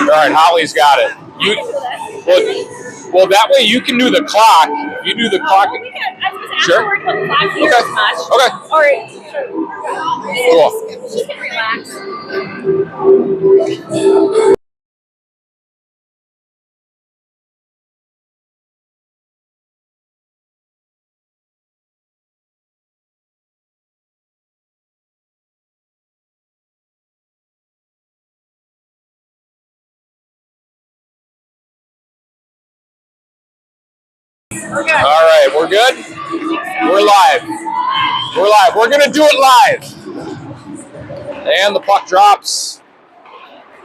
right, Holly's got it. Well, that way you can do the clock. If you do the clock. Sure. Okay. All right. Cool. She can relax. All right, we're good? We're live. We're live. We're going to do it live. And the puck drops.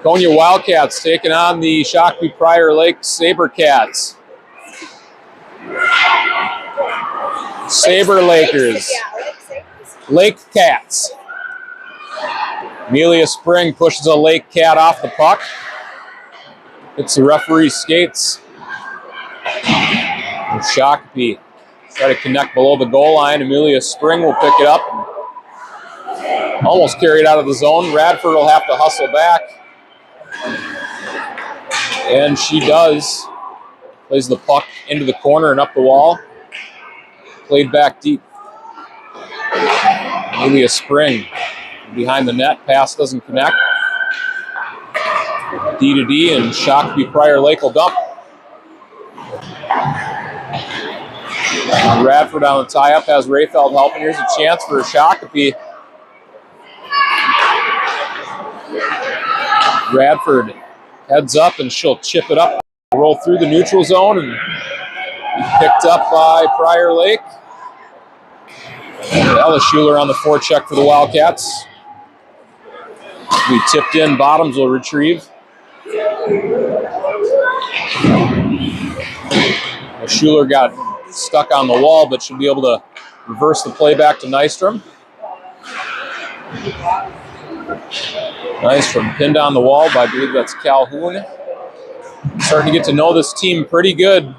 Konya Wildcats taking on the Shakopee Prior Lake SaberCats. Saber Lakers. Lake Cats. Amelia Spring pushes a Lake Cat off the puck. Hits the referee's skates. And Shakopee try to connect below the goal line. Amelia Spring will pick it up. Almost carried out of the zone. Radford will have to hustle back. And she does. Plays the puck into the corner and up the wall. Played back deep. Amelia Spring behind the net. Pass doesn't connect. D to D, and Shakopee Prior Lake will dump. Radford on the tie-up has Rayfeld helping. Here's a chance for Shakopee. Radford heads up and she'll chip it up. Roll through the neutral zone and be picked up by Prior Lake. Ella Schuler on the forecheck for the Wildcats. We tipped in, Bottoms will retrieve. Schuler got stuck on the wall, but should be able to reverse the play back to Nystrom. Nystrom pinned on the wall by, I believe that's Calhoun. Starting to get to know this team pretty good.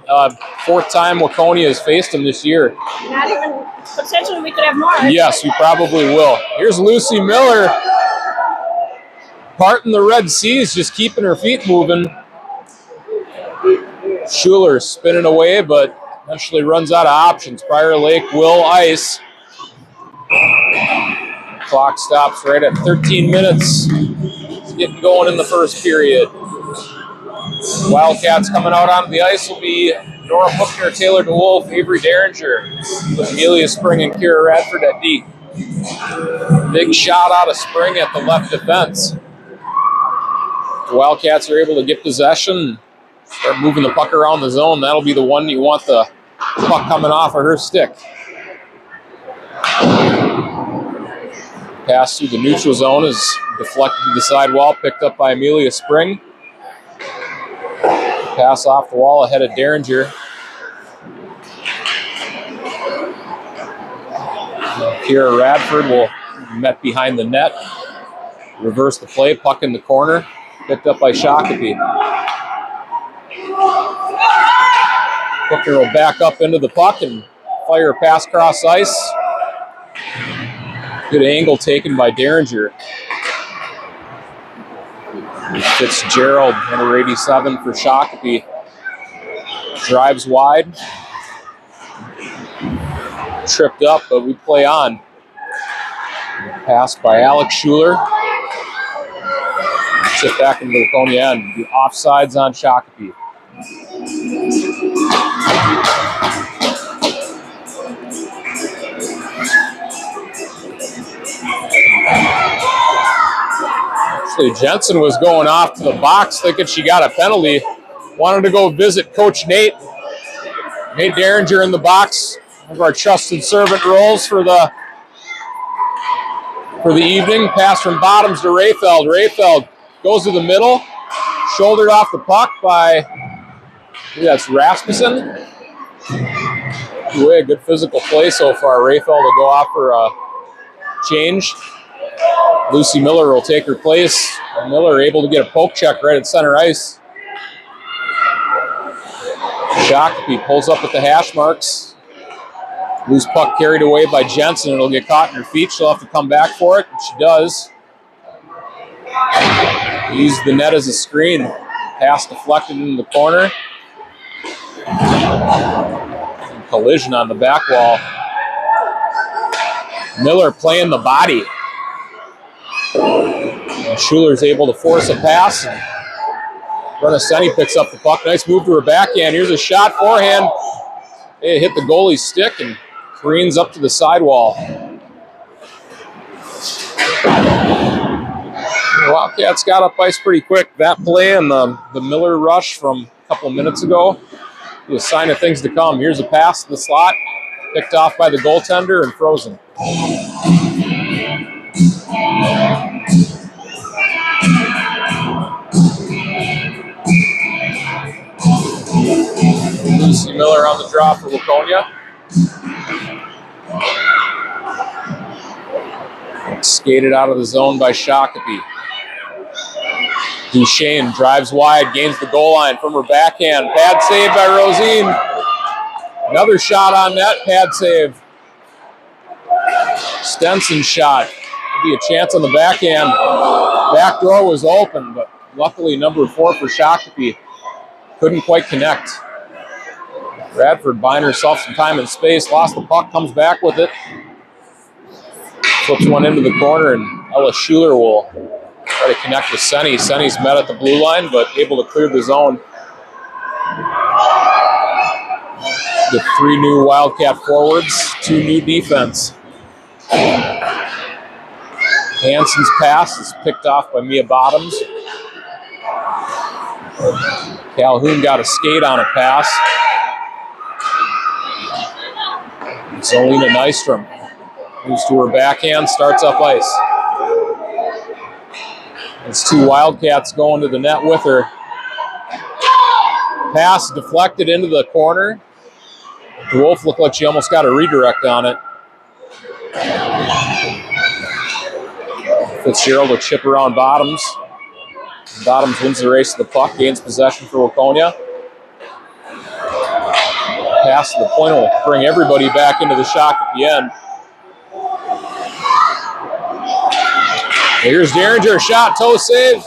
Fourth time Waconia has faced them this year. Not even, potentially we could have more. Yes, we probably will. Here's Lucy Miller. Parting the Red Seas, just keeping her feet moving. Schuler spinning away, but eventually runs out of options. Prior Lake will ice. Clock stops right at 13 minutes. It's getting going in the first period. Wildcats coming out onto the ice will be Nora Puckner, Taylor DeWolf, Avery Derringer, with Amelia Spring and Kira Radford at D. Big shot out of Spring at the left defense. The Wildcats are able to get possession, start moving the puck around the zone. That'll be the one you want the puck coming off of her stick. Pass through the neutral zone is deflected to the side wall, picked up by Amelia Spring. Pass off the wall ahead of Derringer. Kira Radford will met behind the net. Reverse the play, puck in the corner. Picked up by Shakopee. Hooker will back up into the puck and fire a pass cross ice. Good angle taken by Derringer. Fitzgerald, number 87 for Shakopee. Drives wide. Tripped up, but we play on. Pass by Alex Schuler. Tip back into the Waconia end. The offsides on Shakopee. Actually, Jensen was going off to the box thinking she got a penalty. Wanted to go visit Coach Nate. Nate Derringer in the box. One of our trusted servant roles for the evening. Pass from Bottoms to Rayfeld. Rayfeld goes to the middle. Shouldered off the puck by, I think that's Rasmussen. Way, a good physical play so far. Rayfeld will go off for a change. Lucy Miller will take her place. Miller able to get a poke check right at center ice. Shakopee pulls up at the hash marks. Loose puck carried away by Jensen. It'll get caught in her feet. She'll have to come back for it. She does. Used the net as a screen. Pass deflected into the corner. Collision on the back wall. Miller playing the body. And Schuler's able to force a pass. Renaseni picks up the puck. Nice move to her backhand. Here's a shot, forehand. It hit the goalie's stick and careens up to the sidewall. The Wildcats got up ice pretty quick. That play and the Miller rush from a couple of minutes ago is a sign of things to come. Here's a pass to the slot, picked off by the goaltender and frozen. Lucy Miller on the draw for Laconia. Skated out of the zone by Shakopee. Duchesne drives wide, gains the goal line from her backhand. Pad save by Rosine. Another shot on net, pad save. Stenson shot. Maybe a chance on the backhand. Back door was open, but luckily number 4 for Shakopee couldn't quite connect. Bradford buying herself some time and space. Lost the puck, comes back with it. Flips one into the corner, and Ella Schuler will try to connect with Senny. Senny's met at the blue line, but able to clear the zone. The 3 new Wildcat forwards, 2 new defense. Hansen's pass is picked off by Mia Bottoms. Calhoun got a skate on a pass. Zelina Nystrom moves to her backhand, starts up ice. It's 2 Wildcats going to the net with her. Pass deflected into the corner. The Wolf looked like she almost got a redirect on it. Fitzgerald will chip around Bottoms. Bottoms wins the race to the puck, gains possession for Laconia. Pass to the point will bring everybody back into the shock at the end. Here's Derringer, shot, toe save.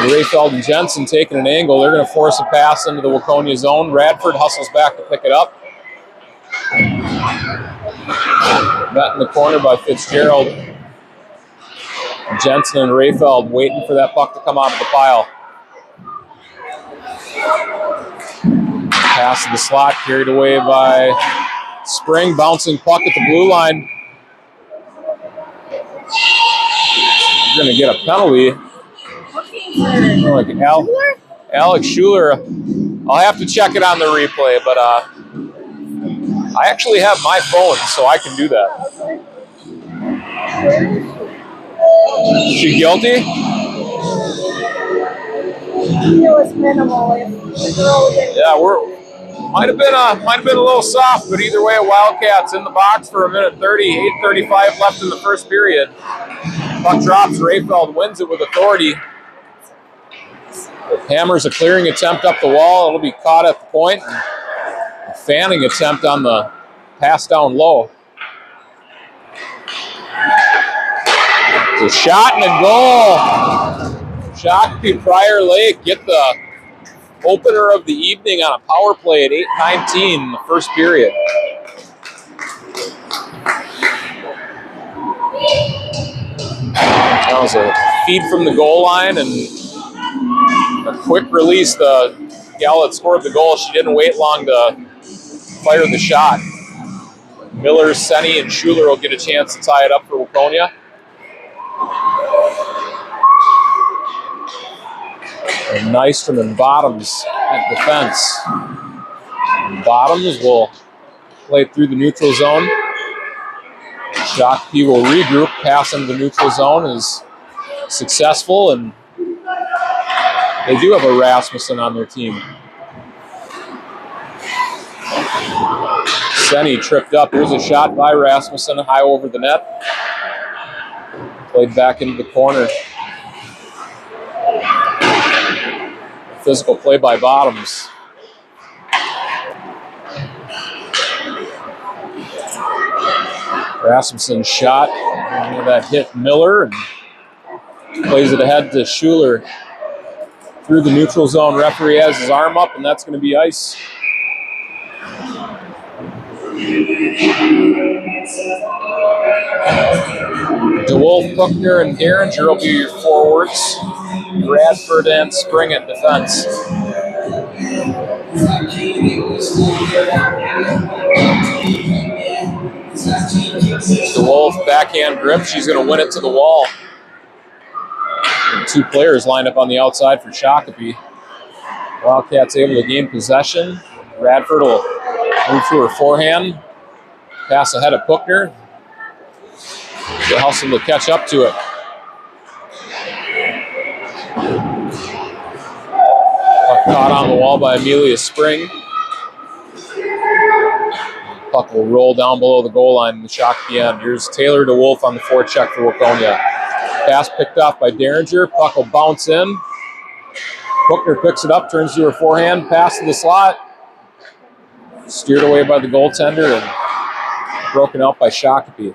Rayfeld and Jensen taking an angle. They're going to force a pass into the Waconia zone. Radford hustles back to pick it up. Met in the corner by Fitzgerald. Jensen and Rayfeld waiting for that puck to come out of the pile. Pass to the slot, carried away by Spring, bouncing puck at the blue line. You're going to get a penalty. Like Alex Schuler. I'll have to check it on the replay, but I actually have my phone, so I can do that. Is she guilty? It was minimal. If the girl didn't. Yeah, might have been a little soft, but either way, Wildcats in the box for a minute 30, 8:35 left in the first period. Puck drops, Rayfeld wins it with authority. Hammers a clearing attempt up the wall. It'll be caught at the point. A fanning attempt on the pass down low. It's a shot and a goal. Shakopee Prior Lake get the opener of the evening on a power play at 8:19 in the first period. That was a feed from the goal line and a quick release. The gal that scored the goal, she didn't wait long to fire the shot. Miller, Senny, and Schuler will get a chance to tie it up for Waconia. And Nystrom and Bottoms at defense. And Bottoms will play through the neutral zone. Shakopee will regroup, pass into the neutral zone is successful, and they do have a Rasmussen on their team. Senny tripped up. Here's a shot by Rasmussen, high over the net. Played back into the corner. Physical play by Bottoms. Rasmussen's shot. That hit Miller and plays it ahead to Schuler. Through the neutral zone, referee has his arm up, and that's going to be ice. DeWolf, Buckner, and Derringer will be your forwards. Radford and Spring at defense. DeWolf backhand grip. She's going to win it to the wall. And 2 players lined up on the outside for Shakopee. Wildcats able to gain possession. Radford will move to her forehand. Pass ahead of Puckner. She'll hustle to catch up to it. Puck caught on the wall by Amelia Spring. Puck will roll down below the goal line in the Shakopee end. Here's Taylor DeWolf on the forecheck for Waconia. Pass picked off by Derringer. Puck will bounce in. Puckner picks it up, turns to her forehand, pass to the slot. Steered away by the goaltender and broken out by Shakopee.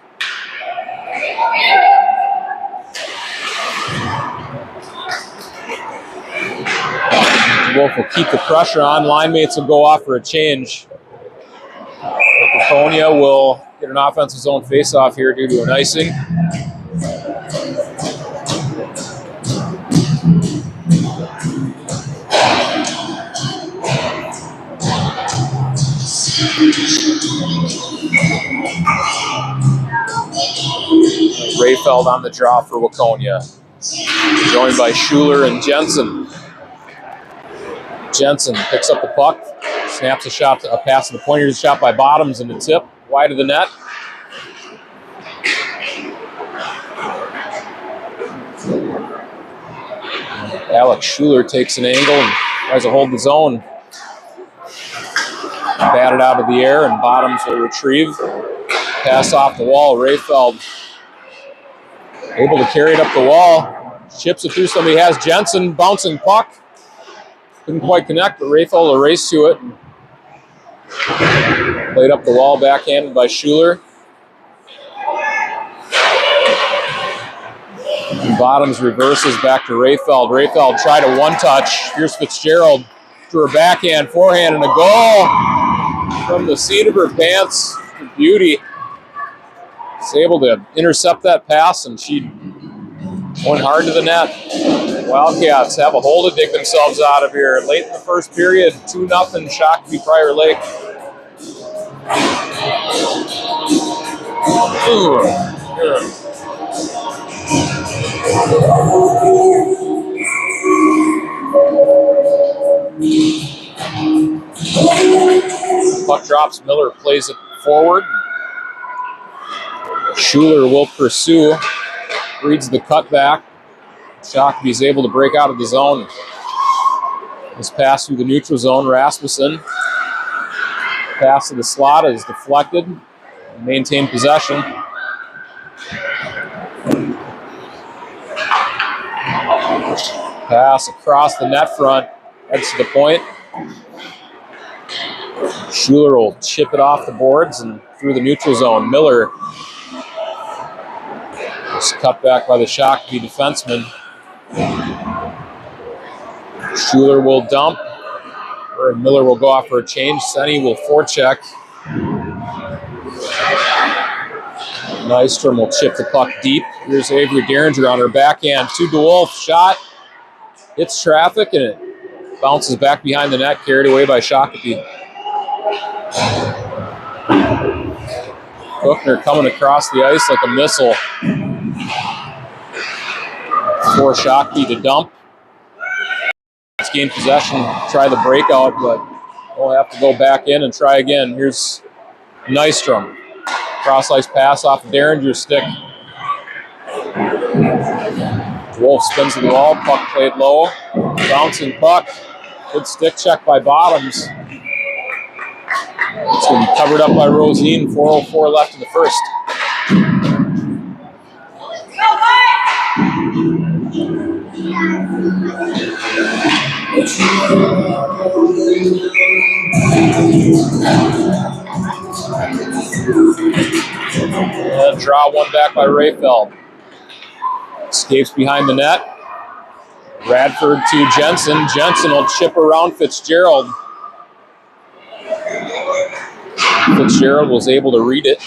Wolf will keep the pressure on. Line mates will go off for a change. Waconia will get an offensive zone face-off here due to an icing. Rayfeld on the draw for Waconia. Joined by Schuler and Jensen. Jensen picks up the puck, snaps a pass to the point. Here's a shot by Bottoms and the tip, wide of the net. Alex Schuler takes an angle and tries to hold the zone. Batted out of the air and Bottoms will retrieve. Pass off the wall. Rayfeld able to carry it up the wall. Chips it through somebody. Has Jensen bouncing puck. Couldn't quite connect, but Rayfeld will race to it. Played up the wall, backhanded by Schuler. And Bottoms reverses back to Rayfeld. Rayfeld tried a one-touch. Here's Fitzgerald to her backhand, forehand, and a goal from the seat of her pants. Beauty. Is able to intercept that pass, and she went hard to the net. Wildcats have a hole to dig themselves out of here. Late in the first period, 2-0 Shakopee Prior Lake. Puck drops, Miller plays it forward. Schuler will pursue, reads the cutback. Shakopee is able to break out of the zone. This pass through the neutral zone, Rasmussen. Pass to the slot is deflected. Maintain possession. Pass across the net front, heads to the point. Schuler will chip it off the boards and through the neutral zone. Miller is cut back by the Shakopee defenseman. Schuler will dump, or Miller will go off for a change. Senny will forecheck. Nystrom will chip the puck deep. Here's Avery Derringer on her backhand. To DeWolf, shot. Hits traffic and it bounces back behind the net, carried away by Shakopee. Buckner coming across the ice like a missile. For Shakopee to dump. Let's gain possession, try the breakout, but we'll have to go back in and try again. Here's Nystrom. Cross-ice pass off of Derringer's stick. Wolf spins to the wall, puck played low. Bouncing puck. Good stick check by Bottoms. It's going to be covered up by Rosine. 4:04 left in the first. And draw one back by Rayfeld. Escapes behind the net. Radford to Jensen. Jensen will chip around Fitzgerald. Fitzgerald was able to read it.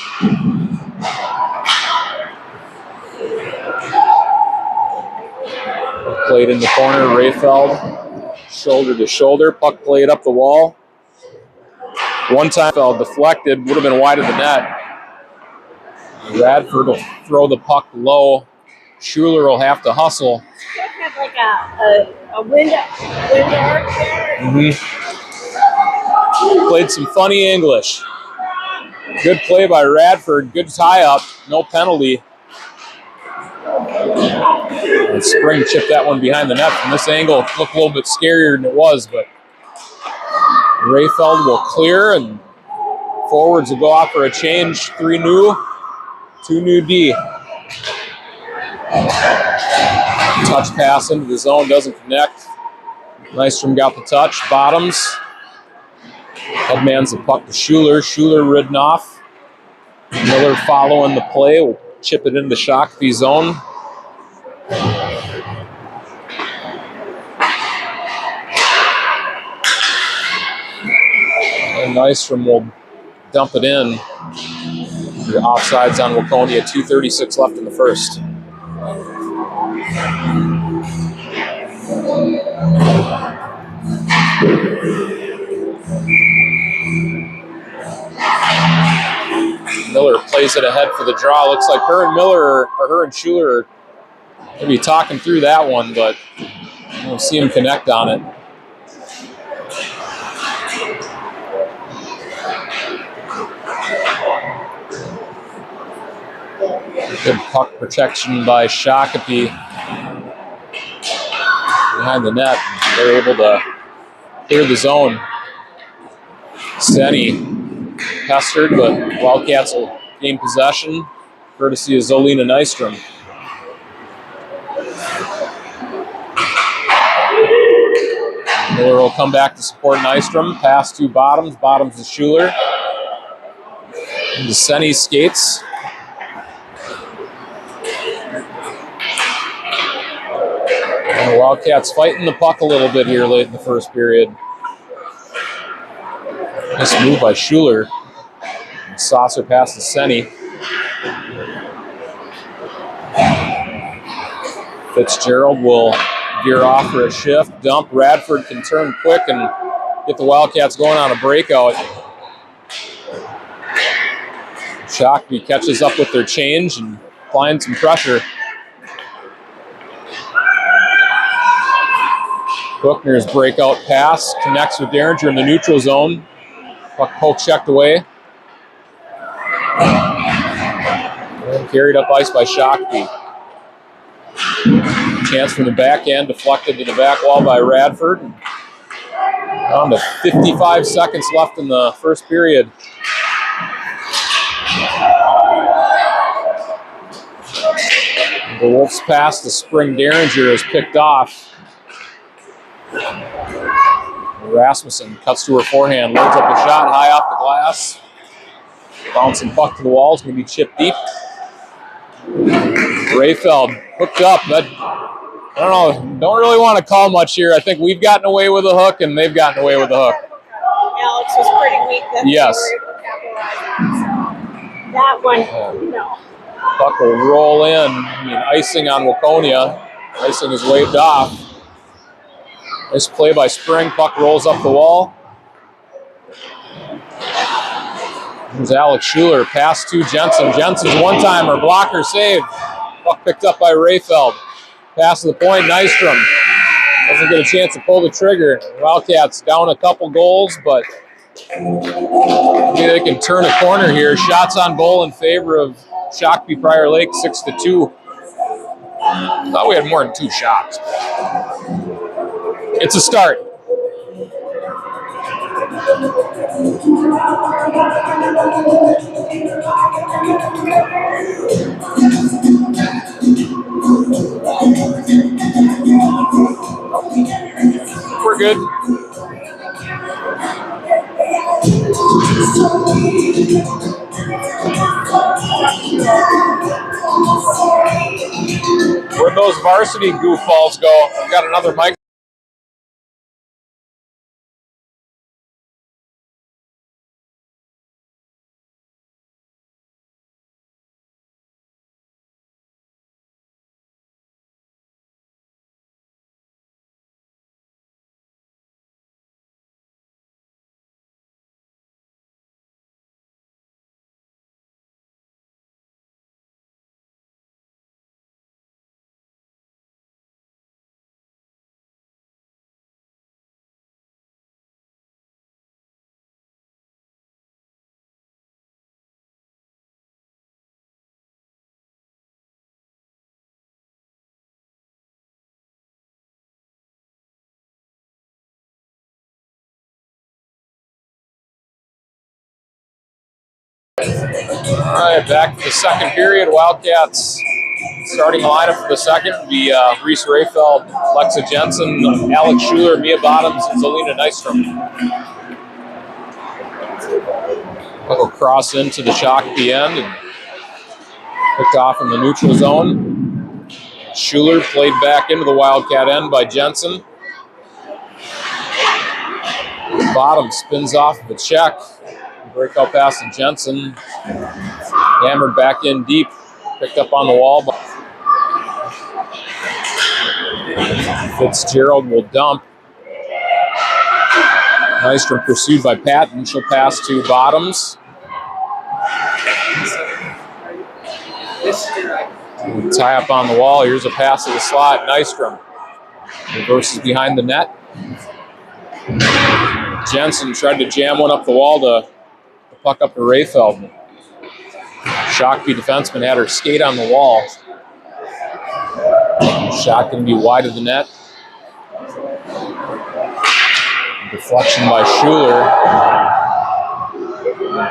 Played in the corner, Rayfeld, shoulder to shoulder, puck played up the wall. One time fell deflected, would have been wide of the net. Radford will throw the puck low. Schuler will have to hustle. Have like a window arc there. Played some funny English. Good play by Radford, good tie-up, no penalty. And Spring chipped that one behind the net. From this angle, it looked a little bit scarier than it was, but Rayfeld will clear, and forwards will go off for a change. 3 new, 2 new D. Touch pass into the zone, doesn't connect. Nystrom got the touch. Bottoms. Headmans the puck to Schuler. Schuler ridden off. Miller following the play. Will chip it into the Shakopee zone. And Nystrom will dump it in. The offsides on Waconia. 2:36 left in the first. Miller plays it ahead for the draw. Looks like her and Schuler are maybe talking through that one, but we'll see him connect on it. Good puck protection by Shakopee behind the net. They're able to clear the zone. Steady pestered, but Wildcats will gain possession, courtesy of Zolina Nystrom. Miller will come back to support Nystrom. Pass to Bottoms. Bottoms to Schuler. Into Senny skates. And the Wildcats fighting the puck a little bit here late in the first period. Nice move by Schuler. Saucer pass to Senny. Fitzgerald will veer off for a shift. Dump. Radford can turn quick and get the Wildcats going on a breakout. Shakopee catches up with their change and applying some pressure. Buchner's breakout pass connects with Derringer in the neutral zone. Puck poke checked away. And carried up ice by Shakopee. Chance from the back end, deflected to the back wall by Radford. Down to 55 seconds left in the first period. The Wolves' pass to Spring Derringer is picked off. Rasmussen cuts to her forehand, loads up a shot high off the glass. Bouncing puck to the wall, it's going to be chipped deep. Rayfeld hooked up. But I don't know, don't really want to call much here. I think we've gotten away with a hook and they've gotten away with a hook. Alex was pretty weak. Yes. That one, no. Puck will roll in. I mean, icing on Waconia. Icing is waved off. Nice play by Spring. Puck rolls up the wall. Here's Alex Schuler. Pass to Jensen. Jensen's one-timer. Blocker saved. Puck picked up by Rayfeld. Pass to the point. Nystrom doesn't get a chance to pull the trigger. Wildcats down a couple goals, but maybe they can turn a corner here. Shots on goal in favor of Shakopee Prior Lake, 6-2. Thought we had more than 2 shots. It's a start. We're good. where'd those varsity goofballs go? I've got another mic. All right, back to the second period. Wildcats starting lineup for the second will be Reese Rayfeld, Lexa Jensen, Alex Schuler, Mia Bottoms, and Zelina Nystrom. They'll cross into the shock at the end and picked off in the neutral zone. Schuler played back into the Wildcat end by Jensen. Bottoms spins off of a check. Breakout pass to Jensen. Hammered back in deep. Picked up on the wall. Fitzgerald will dump. Nystrom pursued by Patton. She'll pass to Bottoms. Tie up on the wall. Here's a pass to the slot. Nystrom reverses behind the net. Jensen tried to jam one up the wall to puck up to Rayfeld. Shakopee defenseman had her skate on the wall. Shot going to be wide of the net. Deflection by Schuler.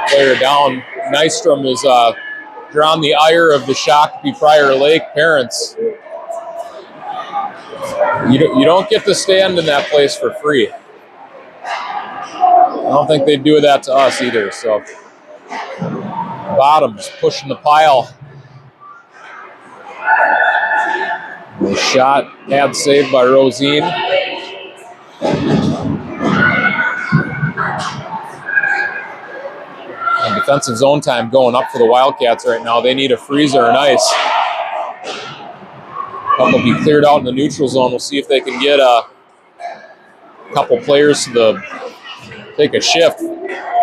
Player down. Nystrom is drawn the ire of the Shakopee Prior Lake parents. You don't get to stand in that place for free. I don't think they'd do that to us either. So Bottoms pushing the pile. The shot had saved by Rosine. And defensive zone time going up for the Wildcats right now. They need a freezer and ice. Puck will be cleared out in the neutral zone. We'll see if they can get a couple players to take a shift.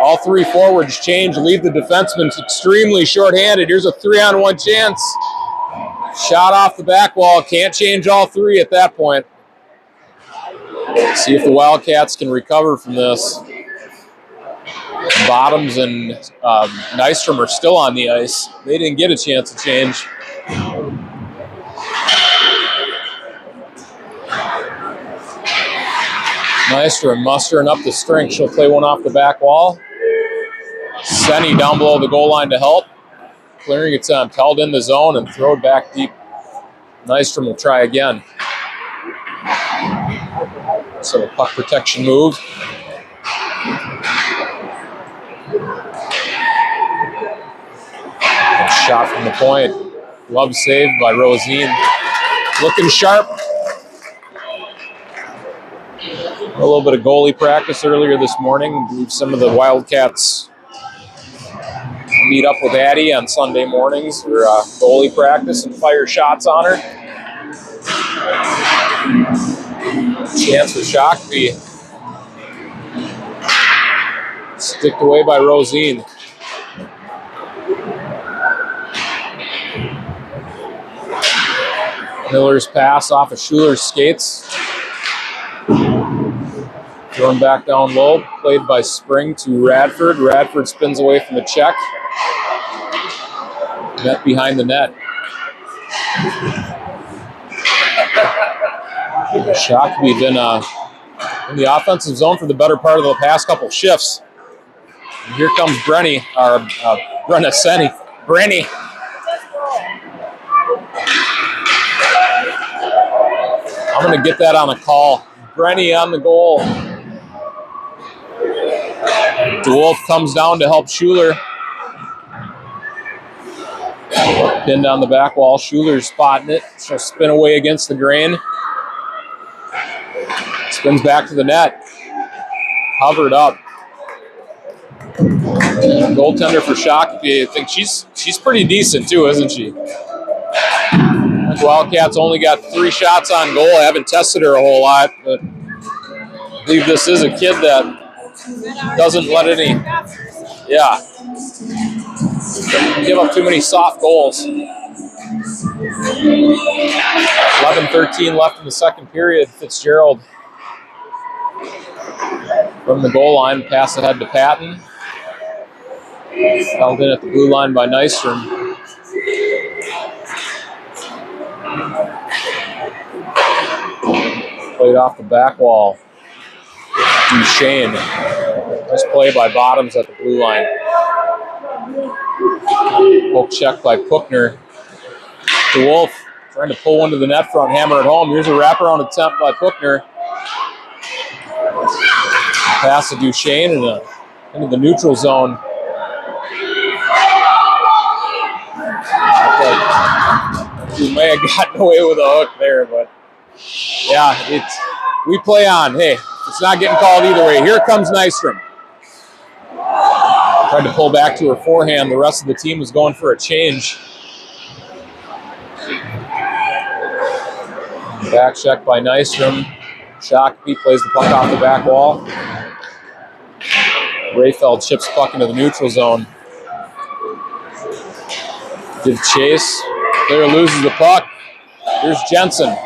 All three forwards change, leave the defenseman extremely shorthanded. Here's a 3-on-1 chance. Shot off the back wall. Can't change all three at that point. See if the Wildcats can recover from this. Bottoms and Nystrom are still on the ice. They didn't get a chance to change. Nystrom mustering up the strength. She'll play one off the back wall. Senny down below the goal line to help. Clearing attempt, held in the zone and throw it back deep. Nystrom will try again. So a puck protection move. A shot from the point. Glove saved by Rosine. Looking sharp. A little bit of goalie practice earlier this morning. I believe some of the Wildcats meet up with Addie on Sunday mornings for goalie practice and fire shots on her. Chance for Shakopee. Sticked away by Rosine. Miller's pass off of Schuler's skates. Thrown back down low, played by Spring to Radford. Radford spins away from the check. Net behind the net. Shakopee been in the offensive zone for the better part of the past couple shifts. And here comes Brenny, or Brenna Senny. Brenny. I'm going to get that on a call. Brenny on the goal. DeWolf comes down to help Schuler. Pinned on the back wall. Schuler's spotting it. She'll spin away against the grain. Spins back to the net. Hovered up. Goaltender for Shakopee. I think she's pretty decent too, isn't she? The Wildcats only got 3 shots on goal. I haven't tested her a whole lot, but I believe this is a kid that doesn't let any, give up too many soft goals. 11:13 left in the second period. Fitzgerald from the goal line, pass ahead to Patton. Held in at the blue line by Nystrom. Played off the back wall. Duchesne. Nice play by Bottoms at the blue line. Poke check by Puckner. DeWolf trying to pull one to the net front, hammer it home. Here's a wraparound attempt by Puckner. Pass to Duchesne into the neutral zone. We may have gotten away with a hook there, but yeah, we play on. Hey, it's not getting called either way. Here comes Nystrom. Tried to pull back to her forehand. The rest of the team was going for a change. Back check by Nystrom. Shakopee plays the puck off the back wall. Rayfeld chips puck into the neutral zone. Give chase. Player loses the puck. Here's Jensen.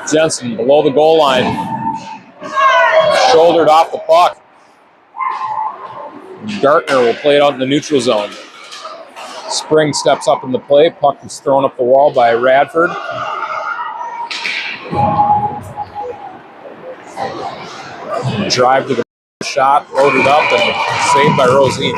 Jensen below the goal line. Shouldered off the puck. Gartner will play it out in the neutral zone. Spring steps up in the play. Puck is thrown up the wall by Radford. Drive to the shot, loaded up, and saved by Rosine.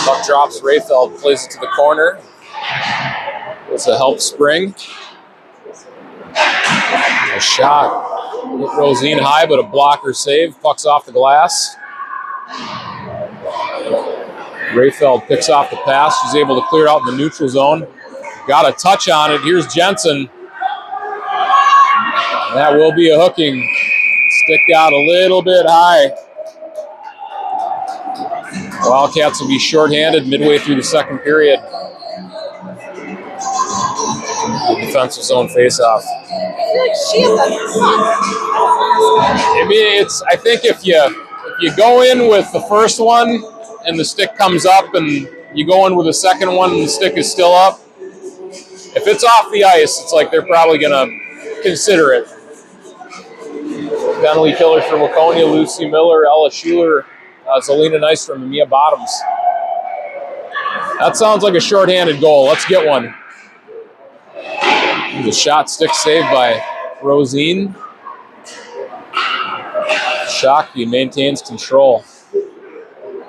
Puck drops, Rayfeld plays it to the corner. It's a help Spring. A shot. Hit Rosine high, but a blocker save. Puck's off the glass. Rayfeld picks off the pass. She's able to clear it out in the neutral zone. Got a touch on it. Here's Jensen. That will be a hooking. Stick out a little bit high. Wildcats will be shorthanded midway through the second period. The defensive zone faceoff. I feel like she has a puck. I mean, I think if you go in with the first one and the stick comes up, and you go in with the second one and the stick is still up, if it's off the ice, it's like they're probably going to consider it. Penalty killers for Waconia: Lucy Miller, Ella Schuler, Zelina Nystrom, and Mia Bottoms. That sounds like a shorthanded goal. Let's get one. The shot stick saved by Rosine. Shakopee maintains control.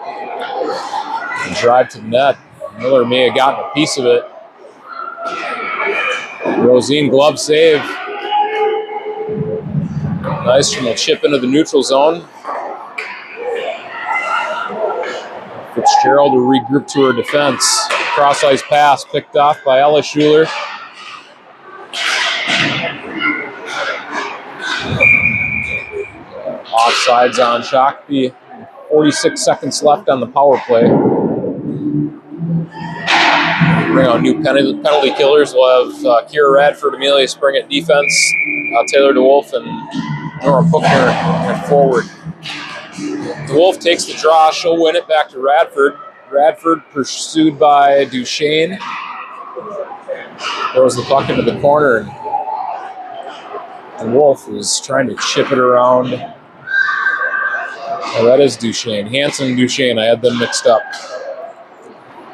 And drive to the net. Miller may have gotten a piece of it. Rosine glove save. Nystrom will chip into the neutral zone. Fitzgerald will regroup to her defense. Cross-ice pass picked off by Ella Schuler. Offsides on Shakopee. 46 seconds left on the power play. Bring out new penalty killers. We'll have Kira Radford, Amelia Spring at defense, Taylor DeWolf, and Nora Puckner at forward. DeWolf takes the draw. She'll win it back to Radford. Radford pursued by Duchesne. Throws the puck into the corner. DeWolf is trying to chip it around. Oh, that is Duchesne. Hanson and Duchesne, I had them mixed up.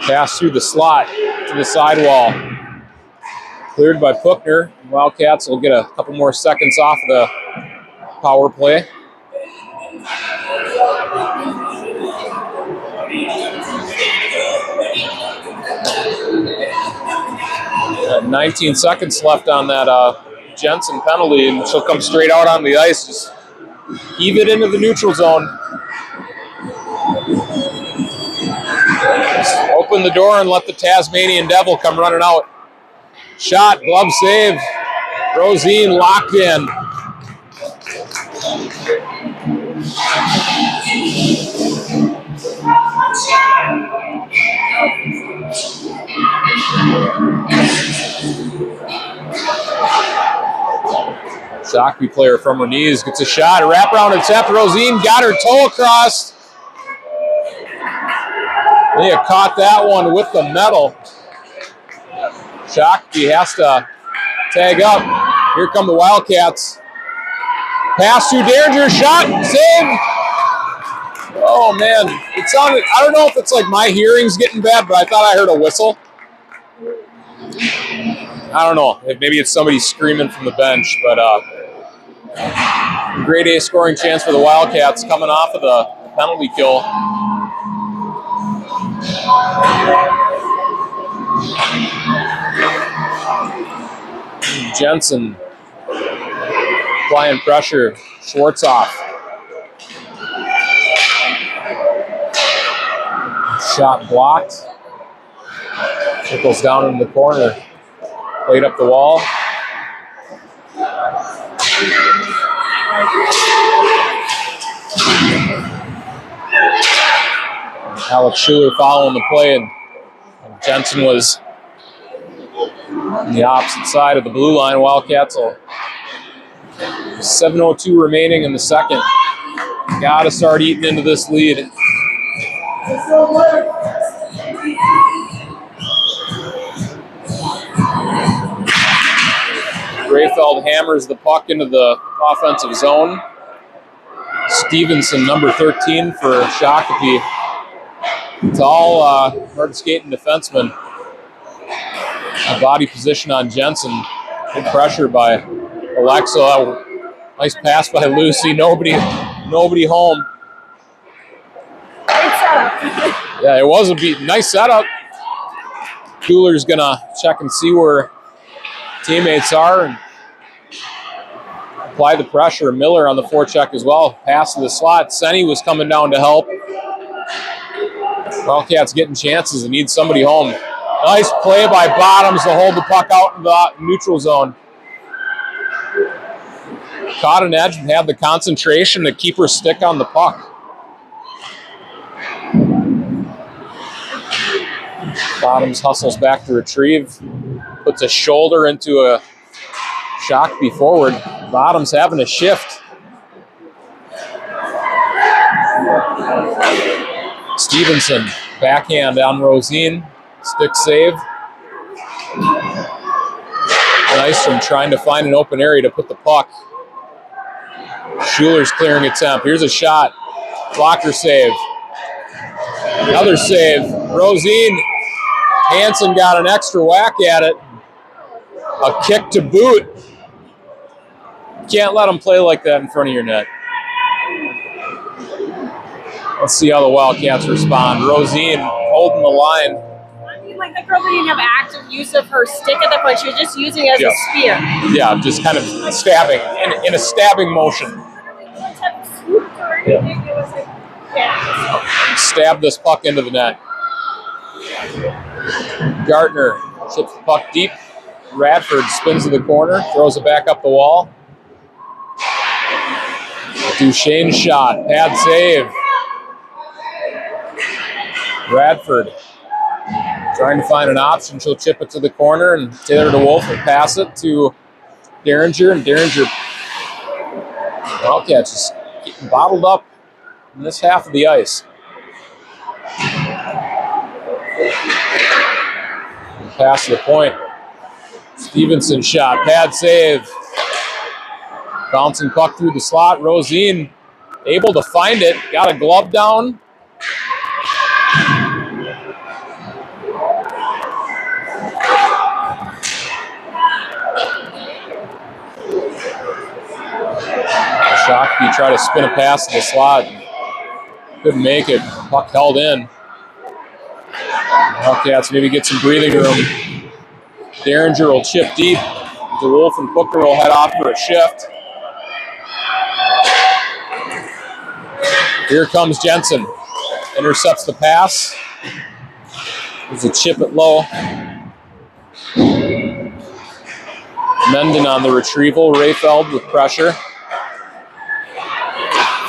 Pass through the slot to the sidewall. Cleared by Puckner. Wildcats will get a couple more seconds off of the power play. 19 seconds left on that Jensen penalty, and she'll come straight out on the ice. Just heave it into the neutral zone. Just open the door and let the Tasmanian Devil come running out. Shot, glove save. Rosine locked in. Shakopee player from her knees gets a shot, a wraparound attempt. Rosine got her toe across. They have caught that one with the metal. Shakopee has to tag up. Here come the Wildcats. Pass to Derringer, shot, save. Oh man, it sounded, I don't know if it's like my hearing's getting bad, but I thought I heard a whistle. I don't know, maybe it's somebody screaming from the bench, but grade A scoring chance for the Wildcats coming off of the penalty kill. Jensen applying pressure. Schwartzoff. Shot blocked. Trickles down into the corner. Played up the wall. Alex Schuler following the play, and Jensen was on the opposite side of the blue line. Wildcats will 7:02 remaining in the second. Got to start eating into this lead. Rayfeld hammers the puck into the offensive zone. Stevenson, number 13 for Shakopee. It's all hard skating defenseman. A body position on Jensen. Good pressure by Alexa. Nice pass by Lucy. Nobody home. Great setup. Yeah, it was a nice setup. Cooler's gonna check and see where teammates are and apply the pressure. Miller on the forecheck as well. Pass to the slot. Senny was coming down to help. Wildcats getting chances and need somebody home. Nice play by Bottoms to hold the puck out in the neutral zone. Caught an edge and had the concentration to keep her stick on the puck. Bottoms hustles back to retrieve. Puts a shoulder into a Shakopee forward. Bottoms having a shift. Stevenson, backhand on Rosine. Stick save. Nystrom trying to find an open area to put the puck. Schuler's clearing attempt. Here's a shot. Blocker save. Another save. Rosine. Hansen got an extra whack at it. A kick to boot. Can't let them play like that in front of your net. Let's see how the Wildcats respond. Rosine holding the line. I mean, like the girl didn't have active use of her stick at that point. She was just using it as a spear. Yeah, just kind of stabbing in a stabbing motion. Let's have swooped or anything. It was like, yeah. Stab this puck into the net. Gardner chips the puck deep. Radford spins to the corner, throws it back up the wall. Duchesne's shot, pad save. Radford trying to find an option. She'll chip it to the corner, and Taylor DeWolf will pass it to Derringer, and Derringer. Wildcats just getting bottled up in this half of the ice. Pass to the point. Stevenson shot, pad save. Bouncing puck through the slot. Rosine able to find it. Got a glove down. Shakopee tried to spin a pass to the slot. Couldn't make it. Puck held in. Wildcats maybe get some breathing room. Derringer will chip deep. DeWolf and Booker will head off for a shift. Here comes Jensen. Intercepts the pass. There's a chip at low. Menden on the retrieval. Rayfeld with pressure.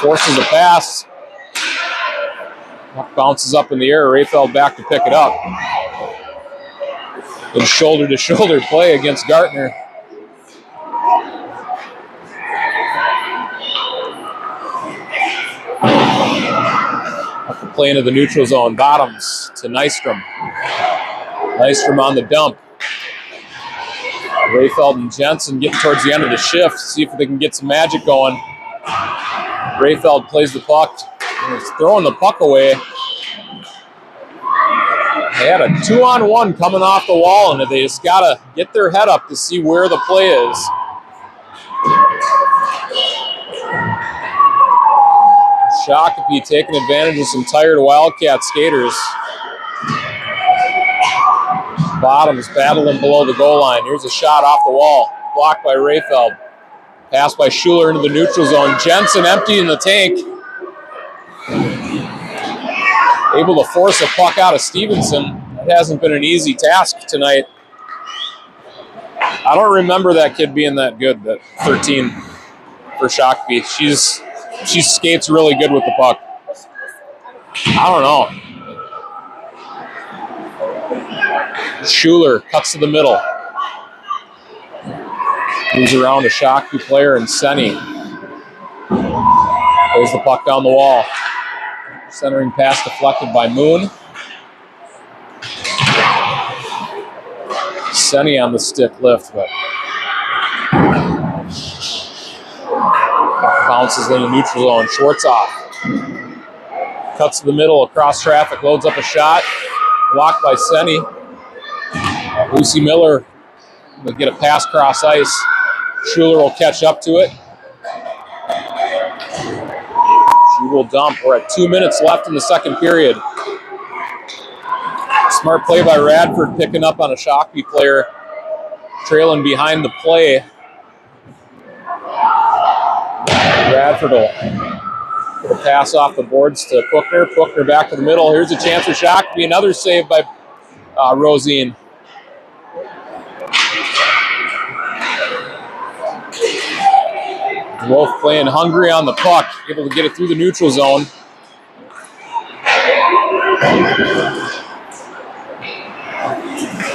Forces a pass. Bounces up in the air. Rayfeld back to pick it up. And shoulder-to-shoulder play against Gartner. Up the plane of the neutral zone. Bottoms to Nystrom. Nystrom on the dump. Rayfeld and Jensen getting towards the end of the shift. See if they can get some magic going. Rayfeld plays the puck. He's throwing the puck away. They had a 2-on-1 coming off the wall, and they just got to get their head up to see where the play is. Shakopee taking advantage of some tired Wildcat skaters. Bottoms battling below the goal line. Here's a shot off the wall. Blocked by Rayfeld. Pass by Schuler into the neutral zone. Jensen empty in the tank. Able to force a puck out of Stevenson. It hasn't been an easy task tonight. I don't remember that kid being that good, that 13 for Shakopee. She skates really good with the puck. I don't know. Schuler cuts to the middle. Moves around a Shakopee player and Senni. Plays the puck down the wall. Centering pass deflected by Moon. Senni on the stick lift, but bounces in the neutral zone. Schwartz off. Cuts to the middle across traffic, loads up a shot. Blocked by Senni. Lucy Miller will get a pass cross ice. Schuler will catch up to it. She will dump. We're at 2 minutes left in the second period. Smart play by Radford, picking up on a Shakopee player, trailing behind the play. Radford will put a pass off the boards to Puchner. Puchner back to the middle. Here's a chance for Shakopee. Another save by Rosine. Wolf playing hungry on the puck, able to get it through the neutral zone.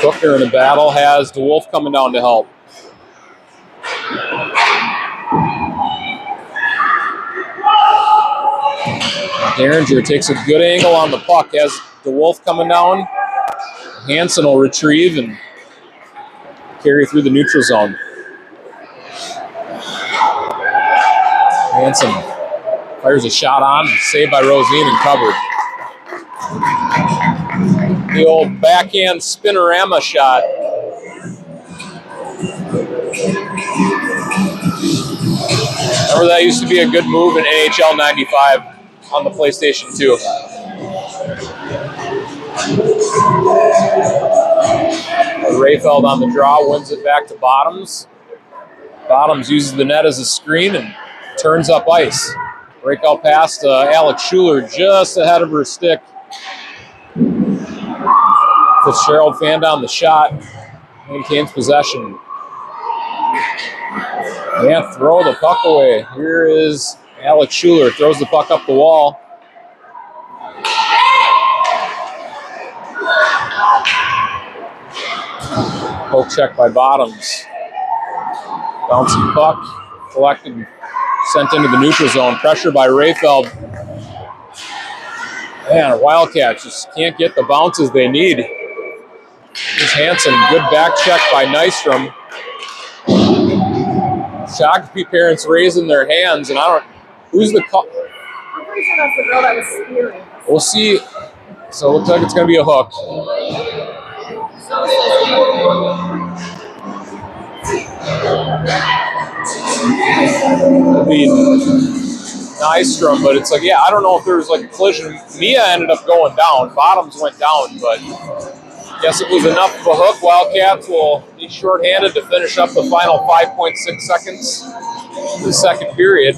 Puchner in the battle has DeWolf coming down to help. Derringer takes a good angle on the puck, has DeWolf coming down. Hansen will retrieve and carry through the neutral zone. Hansen fires a shot on, saved by Rosine and covered. The old backhand spinorama shot. Remember, that used to be a good move in NHL 95 on the PlayStation 2. Rayfeld on the draw, wins it back to Bottoms. Bottoms uses the net as a screen and turns up ice. Breakout pass to Alex Schuler just ahead of her stick. Fitzgerald fanned down the shot, maintains possession. Can't throw the puck away. Here is Alex Schuler, throws the puck up the wall. Poke check by Bottoms. Bouncing puck, collected, sent into the neutral zone. Pressure by Rayfeld. Man, Wildcats just can't get the bounces they need. Here's Hansen, good back check by Nystrom. Shakopee parents raising their hands, and I don't. Who's the call? I'm pretty sure that's the girl that was spearing. We'll see. So it looks like it's going to be a hook. It'll be Nystrom, but it's like, yeah, I don't know if there was like a collision. Mia ended up going down. Bottoms went down, but Guess it was enough of a hook. Wildcats will be shorthanded to finish up the final 5.6 seconds of the second period.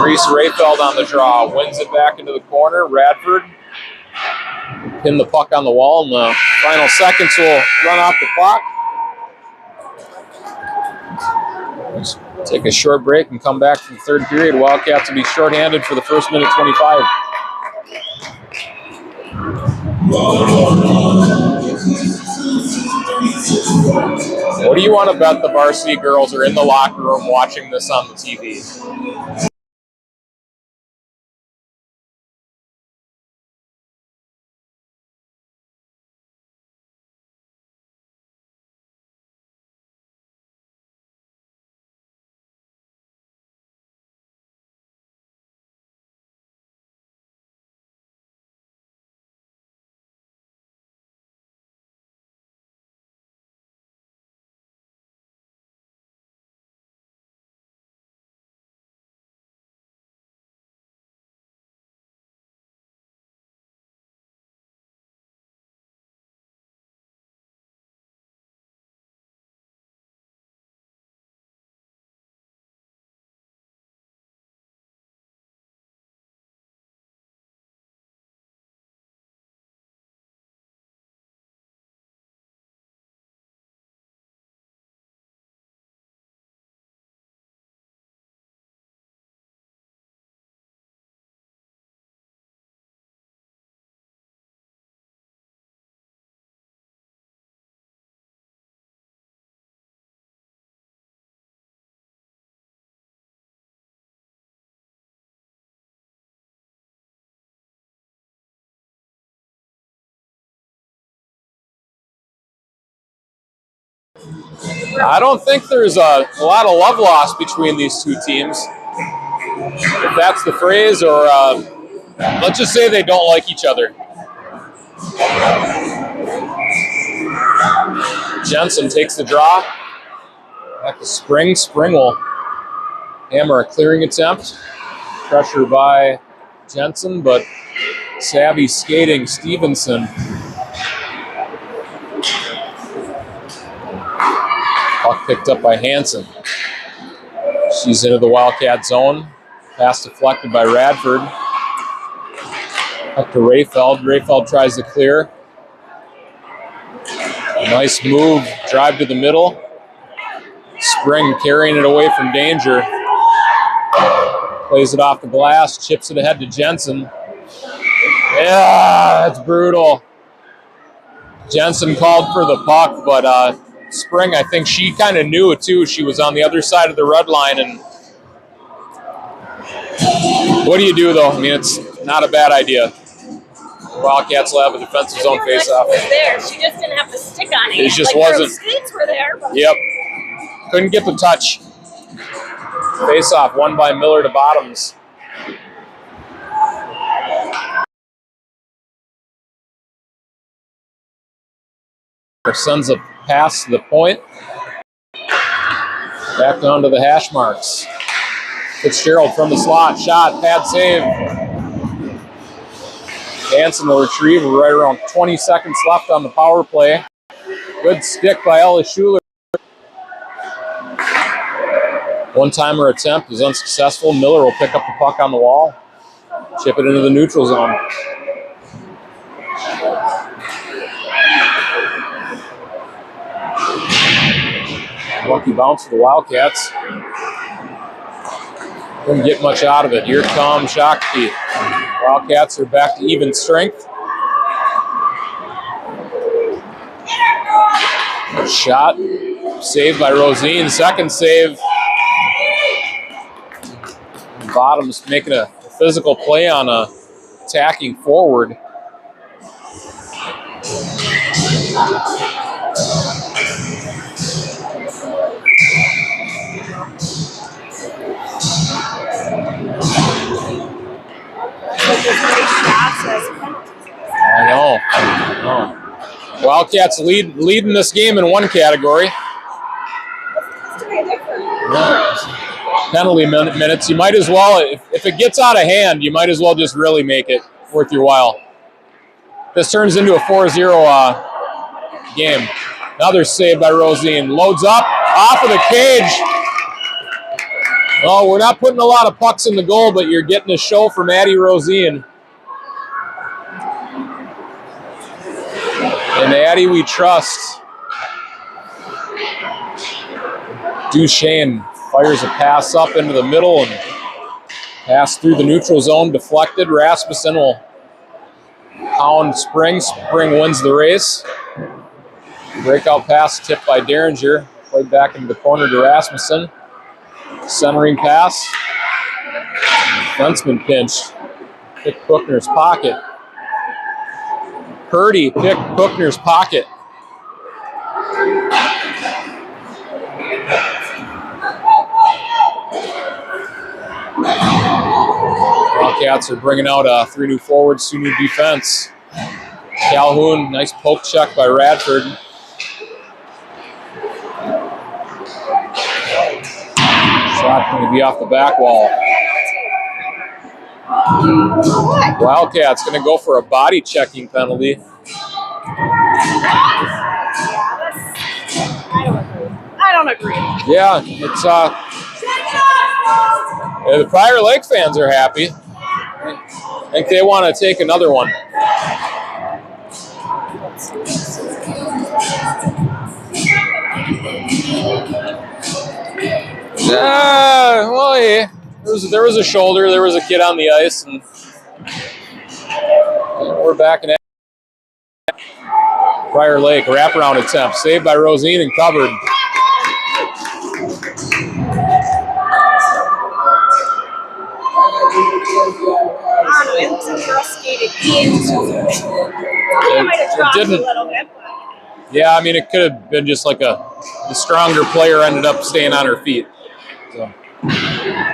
Reese Rayfeld on the draw, wins it back into the corner. Radford pin the puck on the wall, and the final seconds will run off the clock. Let's take a short break and come back for the third period. Wildcats will be shorthanded for the first minute 25. What do you want to bet the varsity girls are in the locker room watching this on the TV? I don't think there's a lot of love lost between these two teams, if that's the phrase, or let's just say they don't like each other. Jensen takes the draw. Back to Spring. Spring will hammer a clearing attempt. Pressure by Jensen, but savvy skating Stevenson. Puck picked up by Hansen. She's into the Wildcat zone. Pass deflected by Radford. Up to Rayfeld. Rayfeld tries to clear. Nice move. Drive to the middle. Spring carrying it away from danger. Plays it off the glass. Chips it ahead to Jensen. Yeah, that's brutal. Jensen called for the puck, but Spring, I think she kind of knew it too. She was on the other side of the red line, and what do you do though? I mean, it's not a bad idea. Wildcats will have a defensive zone face-off. Was there. She just didn't have the stick on it. It just like wasn't. Her skates were there. But Yep. Couldn't get the touch. Face-off won by Miller to Bottoms. Sends a pass to the point. Back down to the hash marks. Fitzgerald from the slot. Shot. Pad save. Hansen will retrieve right around 20 seconds left on the power play. Good stick by Ellis Schuler. One-timer attempt is unsuccessful. Miller will pick up the puck on the wall. Chip it into the neutral zone. Lucky bounce for the Wildcats. Couldn't get much out of it. Here comes Shakti. Wildcats are back to even strength. Shot. Saved by Rosine. Second save. Bottoms making a physical play on a attacking forward. I know. Wildcats leading this game in one category. Yeah. Penalty minutes. You might as well, if it gets out of hand, you might as well just really make it worth your while. this turns into a 4-0 game. Another save by Rosine. Loads up, off of the cage. Oh, we're not putting a lot of pucks in the goal, but you're getting a show from Maddie Rosine. And Addie, we trust. Duchesne fires a pass up into the middle and pass through the neutral zone, deflected. Rasmussen will pound Spring. Spring wins the race. Breakout pass tipped by Derringer. Played back into the corner to Rasmussen. Centering pass. Defenseman pinched. Picked Cookner's pocket. Purdy picked Cookner's pocket. Wildcats are bringing out 3 new forwards, 2 new defense. Calhoun, nice poke check by Radford. Shot going to be off the back wall. Wildcats going to go for a body checking penalty. I don't agree. Yeah, it's the Prior Lake fans are happy. I think they want to take another one. Well, yeah. There was a shoulder. There was a kid on the ice, and we're back in Prior Lake. Wraparound attempt. Saved by Rosine and covered. It didn't. Yeah, I mean, it could have been just like the stronger player ended up staying on her feet. So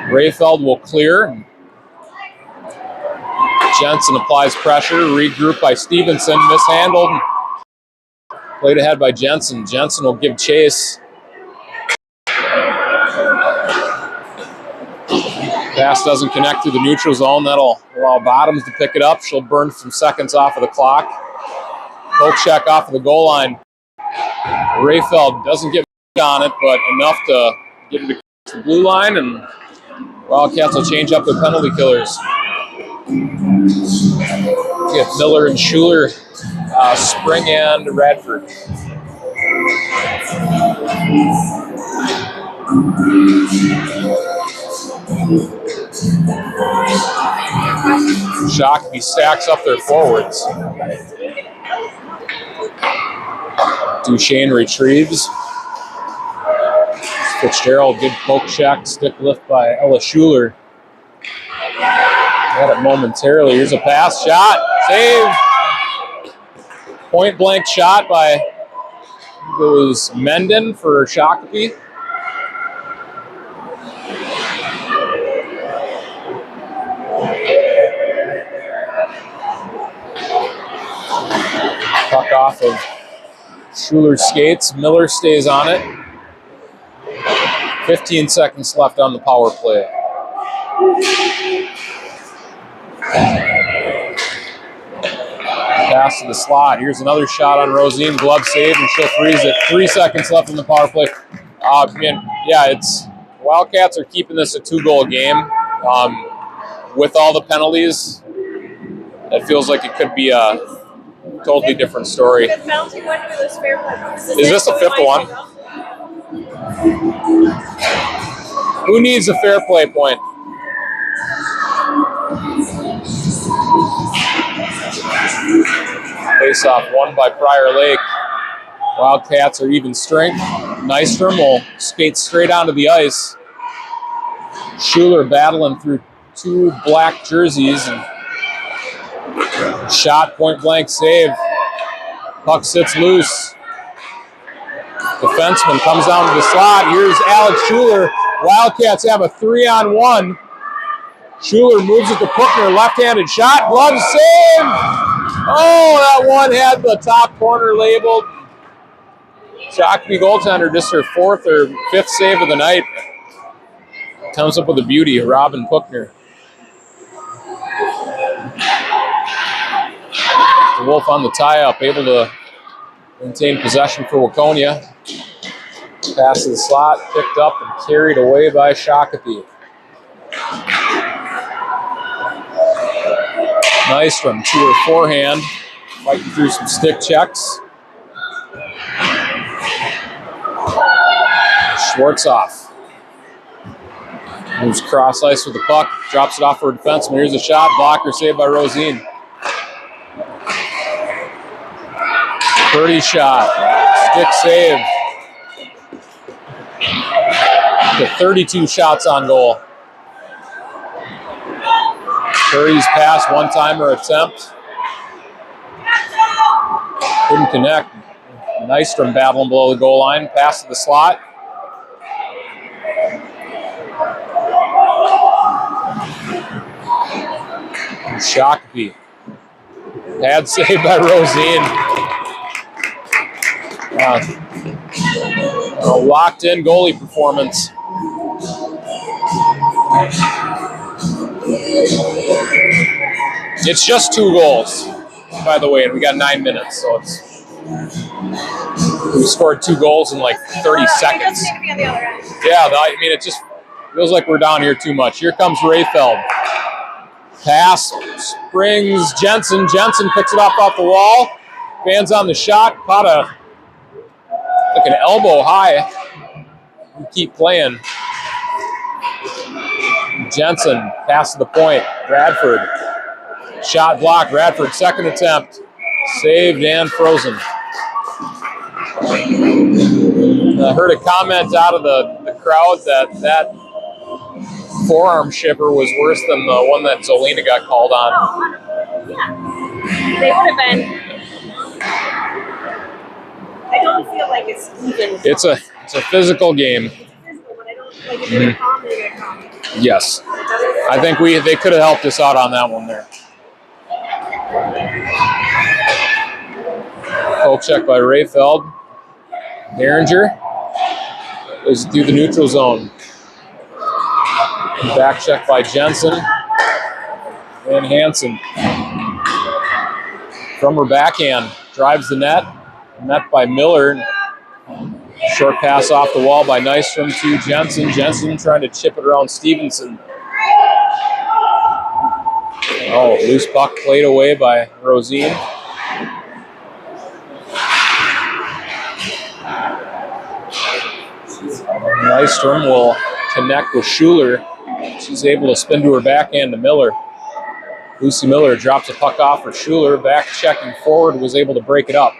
Rayfeld will clear. Jensen applies pressure. Regroup by Stevenson. Mishandled. Played ahead by Jensen. Jensen will give chase. Pass doesn't connect to the neutral zone. That'll allow Bottoms to pick it up. She'll burn some seconds off of the clock. Poke check off of the goal line. Rayfeld doesn't get on it, but enough to get it across the blue line, and Wildcats will change up their penalty killers. Get Miller and Schuler, Spring and Radford. Shakopee stacks up their forwards. Duchesne retrieves. Fitzgerald, good poke check, stick lift by Ella Schuler. Got it momentarily. Here's a pass, shot, save. Point blank shot by, it was Menden for Shakopee. Puck off of Schuler's skates. Miller stays on it. 15 seconds left on the power play. Pass to the slot. Here's another shot on Rosine. Glove save, and she'll freeze it. 3 seconds left in the power play. Wildcats are keeping this a 2-goal game. With all the penalties, it feels like it could be a totally different story. Is this the 5th one? Who needs a fair play point? Face-off won by Prior Lake. Wildcats are even strength. Nystrom will skate straight onto the ice. Schuler battling through 2 black jerseys. And shot, point blank save. Puck sits loose. Defenseman comes down to the slot. Here's Alex Schuler. Wildcats have a 3-on-1. Schuler moves it to Cookner. Left-handed shot. Glove save. Oh, that one had the top corner labeled. Shakopee goaltender, just her 4th or 5th save of the night. Comes up with a beauty, Robin Cookner. The Wolf on the tie-up, able to maintain possession for Waconia. Pass to the slot, picked up and carried away by Shakopee. Nystrom to her forehand, fighting through some stick checks. Schwartzoff moves cross ice with the puck, drops it off for a defenseman. Here's a shot, blocker saved by Rosine. Purdy shot, stick save. To 32 shots on goal. Purdy's pass, one-timer attempt. Couldn't connect. Nystrom battling below the goal line, pass to the slot. Shakopee. Pad saved by Rosine. A locked-in goalie performance. It's just 2 goals, by the way, and we got 9 minutes, so we scored 2 goals in like 30 seconds. Yeah, I mean, it just feels like we're down here too much. Here comes Rayfeld. Pass, springs, Jensen. Jensen picks it off the wall. Fans on the shot, caught like an elbow high. We keep playing. Jensen, pass to the point. Bradford, shot blocked. Bradford, second attempt. Saved and frozen. I heard a comment out of the crowd that forearm shipper was worse than the one that Zolina got called on. Oh, yeah. They would have been. I don't feel like it's even. It's a physical game. It's physical, but I don't like if they're calm, they get calm. Yes. I think they could have helped us out on that one there. Poke check by Rayfeld. Derringer is through the neutral zone. Back check by Jensen. And Hansen. From her backhand. Drives the net. Met by Miller. Short pass off the wall by Nystrom to Jensen. Jensen trying to chip it around Stevenson. Oh, loose puck played away by Rosine. Nystrom will connect with Schuler. She's able to spin to her backhand to Miller. Lucy Miller drops a puck off for Schuler. Back checking forward, was able to break it up.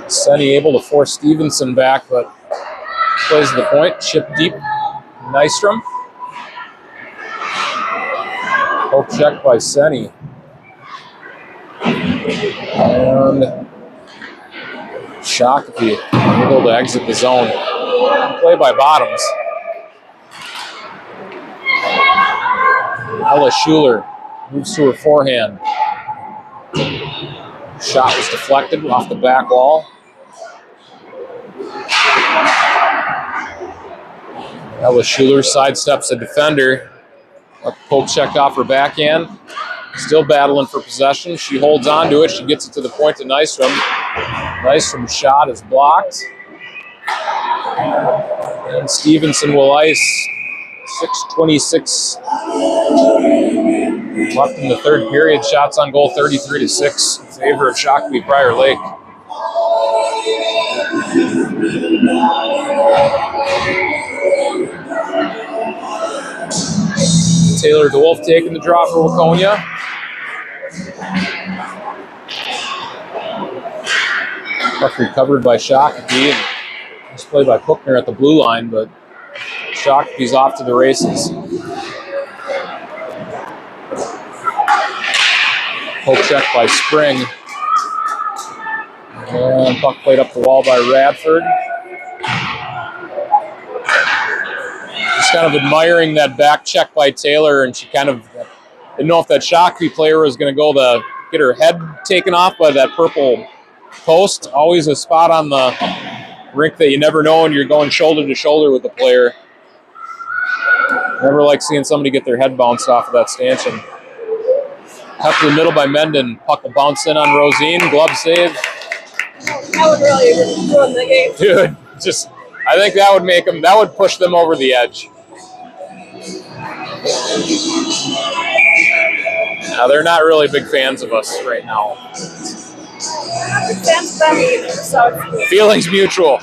Sunny able to force Stevenson back, but plays to the point. Chip deep. Nystrom. Poke check by Senny. And Shakopee able to exit the zone. Play by Bottoms. Ella Schuler moves to her forehand. Shot was deflected off the back wall. Ella Schuler sidesteps a defender. A poke check off her backhand. Still battling for possession. She holds on to it. She gets it to the point to Nystrom. Nystrom's shot is blocked. And Stevenson will ice. 6:26 left in the third period. Shots on goal 33-6 in favor of Shakopee Prior Lake. Taylor DeWolf taking the draw for Waconia. Puck recovered by Shakopee. It's played by Puckner at the blue line, but Shakopee's off to the races. Poke check by Spring. And puck played up the wall by Radford. Just kind of admiring that back check by Taylor, and she kind of didn't know if that Shakopee player was going to go to get her head taken off by that purple post. Always a spot on the rink that you never know when you're going shoulder to shoulder with the player. Never like seeing somebody get their head bounced off of that stanchion. Cut to the middle by Menden. Puck will bounce in on Rosine. Glove save. That would really ruin the game. Dude, I think that would push them over the edge. Now, they're not really big fans of us right now. I'm not big fans of them either, so it's cool. Feelings mutual.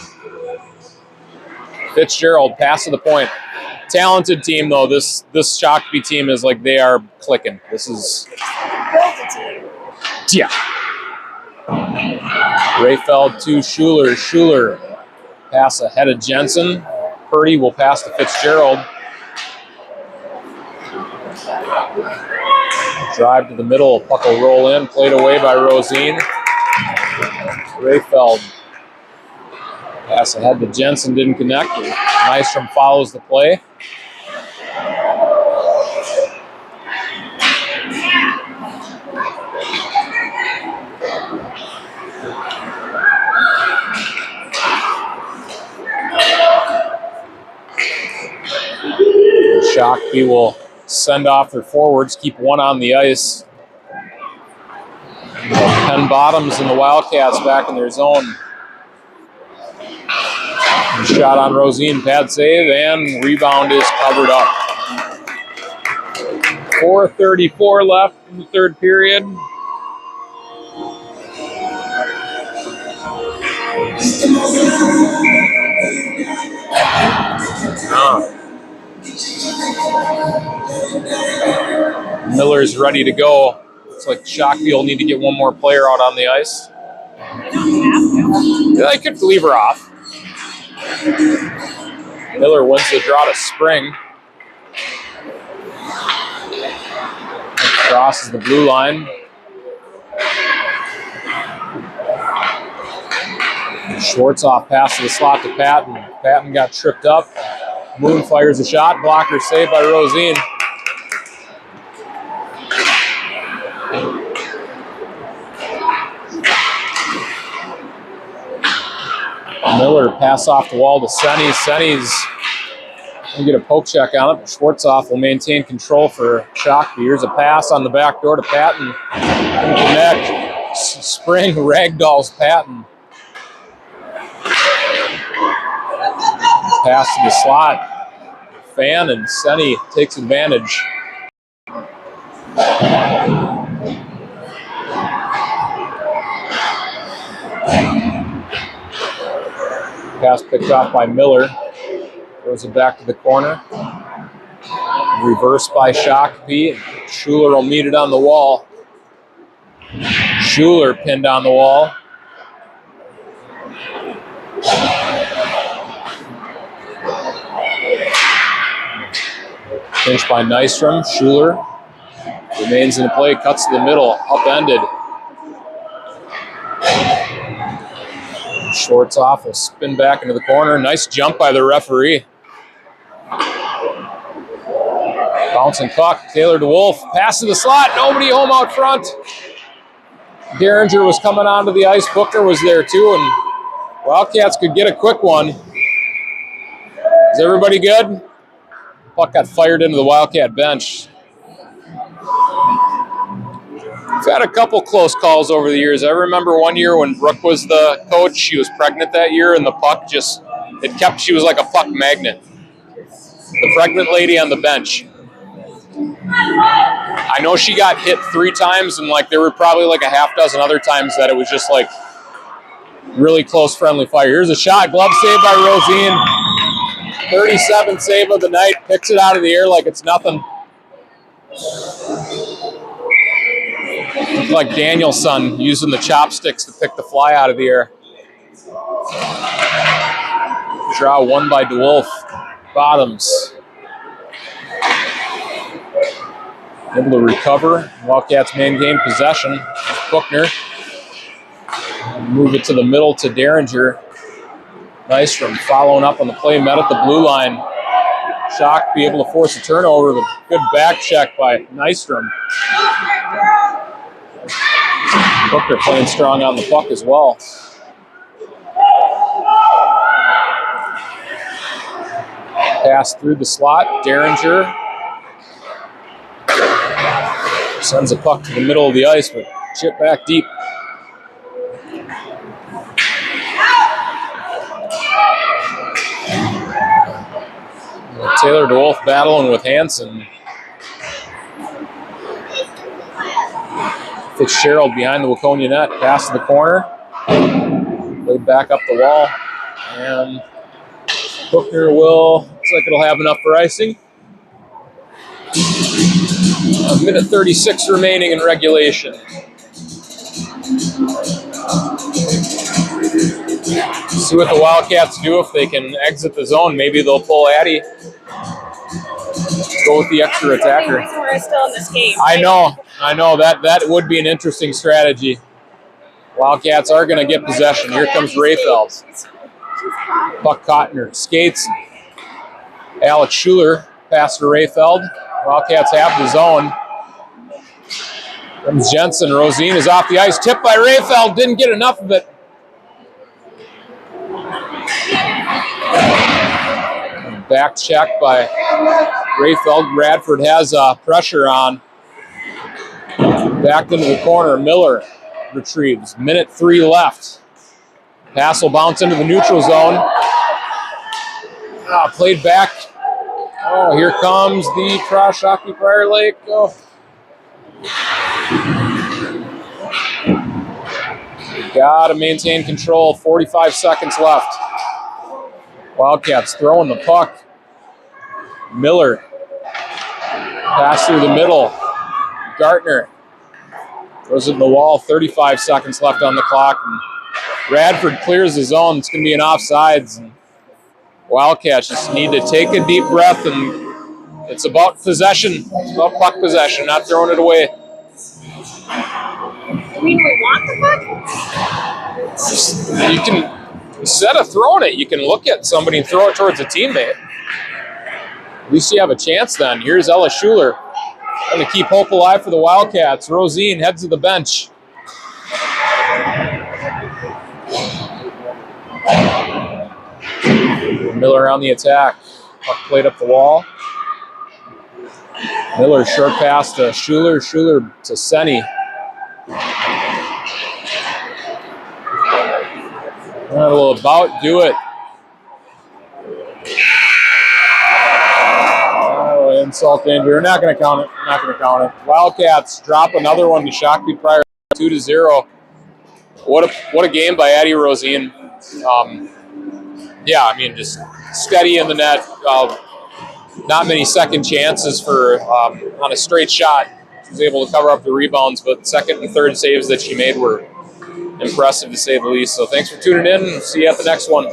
Fitzgerald, pass to the point. Talented team, though. This Shakopee team is like they are clicking. This is... Built a team. Yeah. Rayfeld to Schuler. Schuler pass ahead of Jensen. Purdy will pass to Fitzgerald. Drive to the middle. Puck will roll in. Played away by Rosine. Rayfeld. Pass ahead to Jensen. Didn't connect. Nystrom follows the play. Shakopee will send off their forwards, keep one on the ice. Penn Bottoms and the Wildcats back in their zone. Shot on Rosine, pad save, and rebound is covered up. 4:34 left in the third period. Miller's ready to go. Looks like Shakopee will need to get one more player out on the ice. Yeah, they could leave her off. Miller wins the draw to Spring. Crosses the blue line. Schwartzoff pass to the slot to Patton. Patton got tripped up. Moon fires a shot. Blocker saved by Rosine. Miller pass off the wall to Senny. Senny's going to get a poke check on it. Schwartzoff will maintain control for Shakopee. Here's a pass on the back door to Patton. Connect. Spring ragdolls Patton. Pass to the slot. Fan and Senny takes advantage. Pass picked off by Miller. Throws it back to the corner. Reversed by Shakopee. Schuler will meet it on the wall. Schuler pinned on the wall. Pinched by Nystrom. Schuler remains in the play. Cuts to the middle. Upended. Schwartzoff will spin back into the corner. Nice jump by the referee. Bouncing puck. Taylor DeWolf. Pass to the slot. Nobody home out front. Derringer was coming onto the ice. Booker was there too. And Wildcats could get a quick one. Is everybody good? Puck got fired into the Wildcat bench. We've had a couple close calls over the years. I remember one year when Brooke was the coach, she was pregnant that year, and the puck she was like a puck magnet. The pregnant lady on the bench. I know she got hit 3 times, and like there were probably like a half dozen other times that it was just like really close friendly fire. Here's a shot, glove save by Rosine. 37th save of the night, picks it out of the air like it's nothing. Looked like Danielson using the chopsticks to pick the fly out of the air. Draw won by DeWolf. Bottoms. Able to recover. Wildcats maintain possession. Buckner. Move it to the middle to Derringer. Nystrom following up on the play, met at the blue line. Shakopee able to force a turnover, but good back check by Nystrom. Booker playing strong on the puck as well. Pass through the slot. Derringer sends a puck to the middle of the ice, but chip back deep. Taylor DeWolf battling with Hansen. Fitzgerald behind the Waconia net. Pass to the corner. Played back up the wall. And Hookner looks like it'll have enough for icing. A minute 36 remaining in regulation. See what the Wildcats do if they can exit the zone. Maybe they'll pull Addy. Go with the extra attacker. That's the only reason we're still in this game. I know. That would be an interesting strategy. Wildcats are going to get possession. Here comes Rayfeld. Buck Cotner skates. Alex Schuler pass to Rayfeld. Wildcats have the zone. Comes Jensen. Rosine is off the ice. Tipped by Rayfeld. Didn't get enough of it. Back check by Rayfeld. Radford has pressure on. Back into the corner. Miller retrieves. Minute 3 left. Pass will bounce into the neutral zone. Played back. Oh, here comes the Cross Hockey Prior Lake. Oh. Got to maintain control. 45 seconds left. Wildcats throwing the puck. Miller. Pass through the middle. Gartner throws it in the wall. 35 seconds left on the clock. And Radford clears the zone. It's going to be an offsides. And Wildcats just need to take a deep breath, and it's about possession. It's about puck possession, not throwing it away. I mean, we want the puck? You can, instead of throwing it, you can look at somebody and throw it towards a teammate. At least you have a chance then. Here's Ella Schuler. Trying to keep hope alive for the Wildcats. Rosine heads to the bench. Miller on the attack. Puck played up the wall. Miller short pass to Schuler. Schuler to Senny. That'll about do it. Oh, insult to injury. We're not going to count it. Not going to count it. Wildcats drop another one to Shakopee Prior, 2-0. What a game by Addie Rosine. Yeah, I mean, just steady in the net. Not many second chances for on a straight shot. She was able to cover up the rebounds, but second and third saves that she made were impressive to say the least. So thanks for tuning in. See you at the next one.